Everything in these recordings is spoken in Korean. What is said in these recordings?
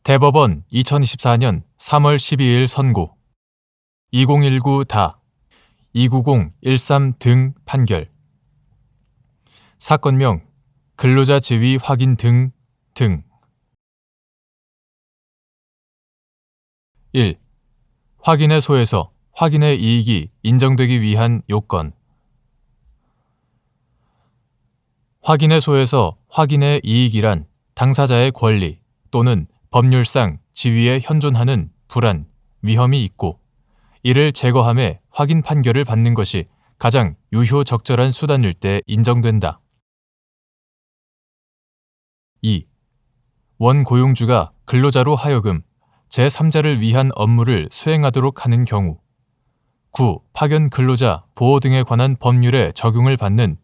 대법원 2024년 3월 12일 선고 2019다 29013 등 판결 사건명 근로자 지위 확인 등 1. 확인의 소에서 확인의 이익이 인정되기 위한 요건 확인의 소에서 확인의 이익이란 당사자의 권리 또는 법률상 지위에 현존하는 불안, 위험이 있고 이를 제거함에 확인 판결을 받는 것이 가장 유효적절한 수단일 때 인정된다. 2. 원고용주가 근로자로 하여금 제3자를 위한 업무를 수행하도록 하는 경우 9. 파견 근로자 보호 등에 관한 법률에 적용을 받는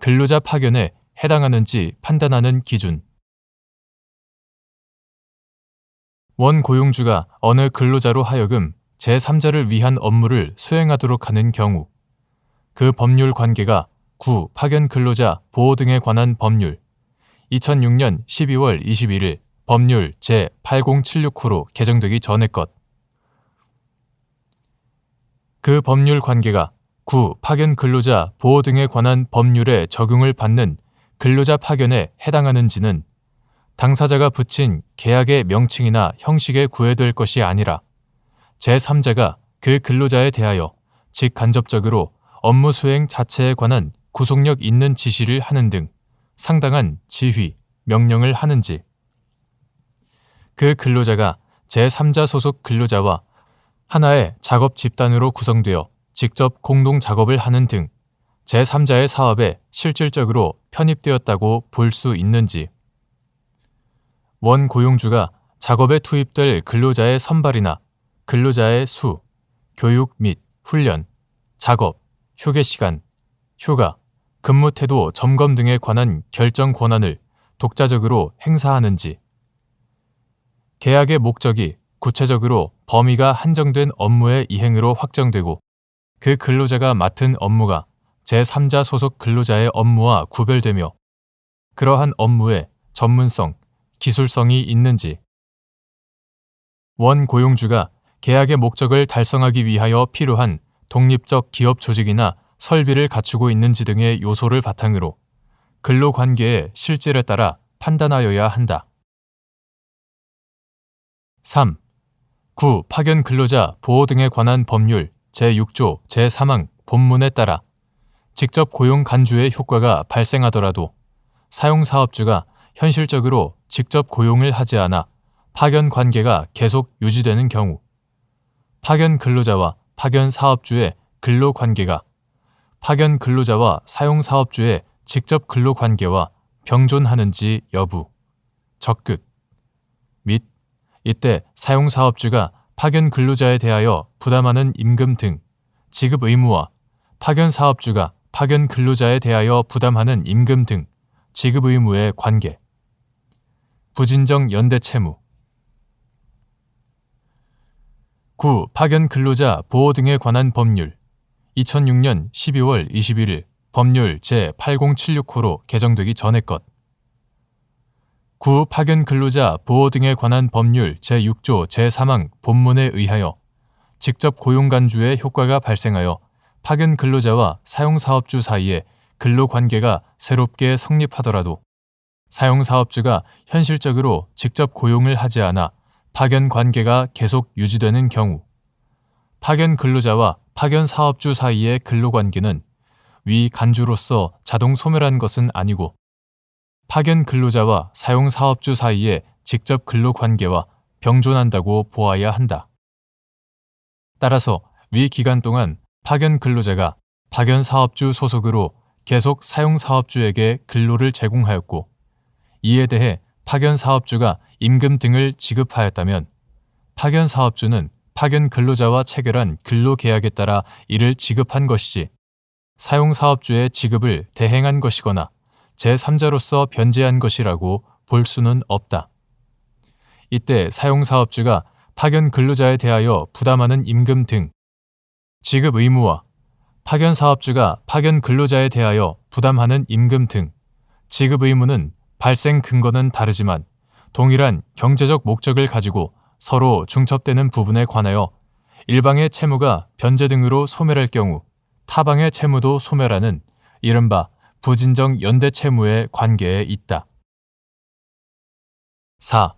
근로자 파견에 해당하는지 판단하는 기준 원고용주가 어느 근로자로 하여금 제3자를 위한 업무를 수행하도록 하는 경우 그 법률 관계가 9. 파견 근로자 보호 등에 관한 법률 2006년 12월 21일 법률 제8076호로 개정되기 전의 것. 그 법률 관계가 9. 파견 근로자 보호 등에 관한 법률에 적용을 받는 근로자 파견에 해당하는지는 당사자가 붙인 계약의 명칭이나 형식에 구애될 것이 아니라 제3자가 그 근로자에 대하여 직간접적으로 업무 수행 자체에 관한 구속력 있는 지시를 하는 등 상당한 지휘, 명령을 하는지 그 근로자가 제3자 소속 근로자와 하나의 작업 집단으로 구성되어 직접 공동 작업을 하는 등 제3자의 사업에 실질적으로 편입되었다고 볼 수 있는지 원고용주가 작업에 투입될 근로자의 선발이나 근로자의 수, 교육 및 훈련, 작업, 휴게 시간, 휴가, 근무 태도 점검 등에 관한 결정 권한을 독자적으로 행사하는지 계약의 목적이 구체적으로 범위가 한정된 업무의 이행으로 확정되고 그 근로자가 맡은 업무가 제3자 소속 근로자의 업무와 구별되며 그러한 업무에 전문성, 기술성이 있는지 원고용주가 계약의 목적을 달성하기 위하여 필요한 독립적 기업 조직이나 설비를 갖추고 있는지 등의 요소를 바탕으로 근로관계의 실질에 따라 판단하여야 한다. 3. 9. 파견 근로자 보호 등에 관한 법률 제6조 제3항 본문에 따라 직접 고용 간주의 효과가 발생하더라도 사용사업주가 현실적으로 직접 고용을 하지 않아 파견 관계가 계속 유지되는 경우 파견 근로자와 파견 사업주의 근로 관계가 파견 근로자와 사용사업주의 직접 근로 관계와 병존하는지 여부, 적극 및 이때 사용사업주가 파견 근로자에 대하여 부담하는 임금 등 지급 의무와 파견 사업주가 파견 근로자에 대하여 부담하는 임금 등 지급 의무의 관계 부진정 연대 채무 9. 파견 근로자 보호 등에 관한 법률 2006년 12월 21일 법률 제8076호로 개정되기 전의 것 9. 파견 근로자 보호 등에 관한 법률 제6조 제3항 본문에 의하여 직접 고용 간주의 효과가 발생하여 파견 근로자와 사용사업주 사이에 근로관계가 새롭게 성립하더라도 사용사업주가 현실적으로 직접 고용을 하지 않아 파견 관계가 계속 유지되는 경우 파견 근로자와 파견 사업주 사이의 근로관계는 위 간주로서 자동 소멸한 것은 아니고 파견 근로자와 사용사업주 사이의 직접 근로관계와 병존한다고 보아야 한다. 따라서 위 기간 동안 파견 근로자가 파견 사업주 소속으로 계속 사용사업주에게 근로를 제공하였고 이에 대해 파견 사업주가 임금 등을 지급하였다면 파견 사업주는 파견 근로자와 체결한 근로계약에 따라 이를 지급한 것이지 사용사업주의 지급을 대행한 것이거나 제3자로서 변제한 것이라고 볼 수는 없다. 이때 사용사업주가 파견 근로자에 대하여 부담하는 임금 등 지급 의무와 파견 사업주가 파견 근로자에 대하여 부담하는 임금 등 지급 의무는 발생 근거는 다르지만 동일한 경제적 목적을 가지고 서로 중첩되는 부분에 관하여 일방의 채무가 변제 등으로 소멸할 경우 타방의 채무도 소멸하는 이른바 부진정 연대 채무의 관계에 있다. 4.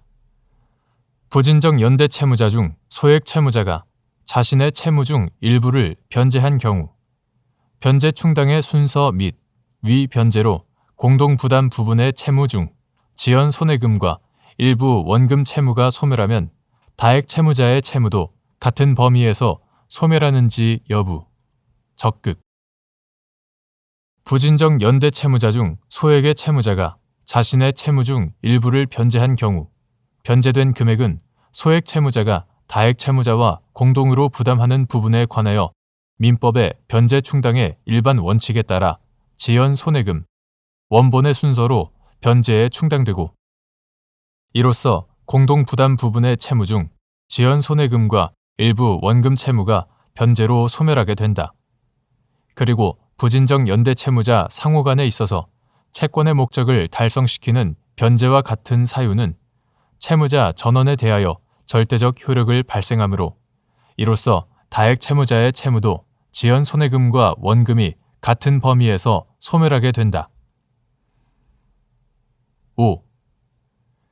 부진정 연대 채무자 중 소액 채무자가 자신의 채무 중 일부를 변제한 경우 변제 충당의 순서 및 위 변제로 공동 부담 부분의 채무 중 지연 손해금과 일부 원금 채무가 소멸하면 다액 채무자의 채무도 같은 범위에서 소멸하는지 여부. 적극. 부진정 연대 채무자 중 소액의 채무자가 자신의 채무 중 일부를 변제한 경우 변제된 금액은 소액 채무자가 다액 채무자와 공동으로 부담하는 부분에 관하여 민법의 변제 충당의 일반 원칙에 따라 지연 손해금, 원본의 순서로 변제에 충당되고 이로써 공동 부담 부분의 채무 중 지연 손해금과 일부 원금 채무가 변제로 소멸하게 된다. 그리고 부진정 연대 채무자 상호 간에 있어서 채권의 목적을 달성시키는 변제와 같은 사유는 채무자 전원에 대하여 절대적 효력을 발생하므로 이로써 다액 채무자의 채무도 지연 손해금과 원금이 같은 범위에서 소멸하게 된다. 5.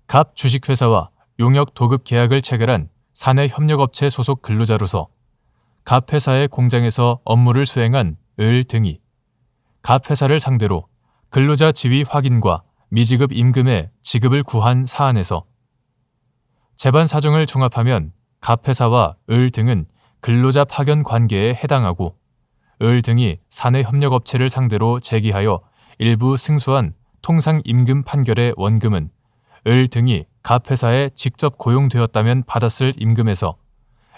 갑 주식회사와 용역 도급 계약을 체결한 사내 협력업체 소속 근로자로서 갑 회사의 공장에서 업무를 수행한 을 등이 갑 회사를 상대로 근로자 지위 확인과 미지급 임금의 지급을 구한 사안에서 재반 사정을 종합하면 갑 회사와 을 등은 근로자 파견 관계에 해당하고 을 등이 사내 협력업체를 상대로 제기하여 일부 승소한 통상 임금 판결의 원금은 을 등이 갑 회사에 직접 고용되었다면 받았을 임금에서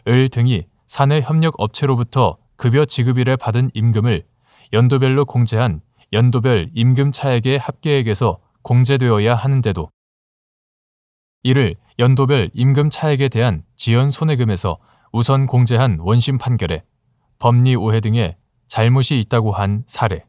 을 등이 사내 협력업체로부터 급여 지급일에 받은 임금을 연도별로 공제한 연도별 임금 차액의 합계액에서 공제되어야 하는데도 이를 연도별 임금 차액에 대한 지연 손해금에서 우선 공제한 원심 판결에 법리 오해 등의 잘못이 있다고 한 사례.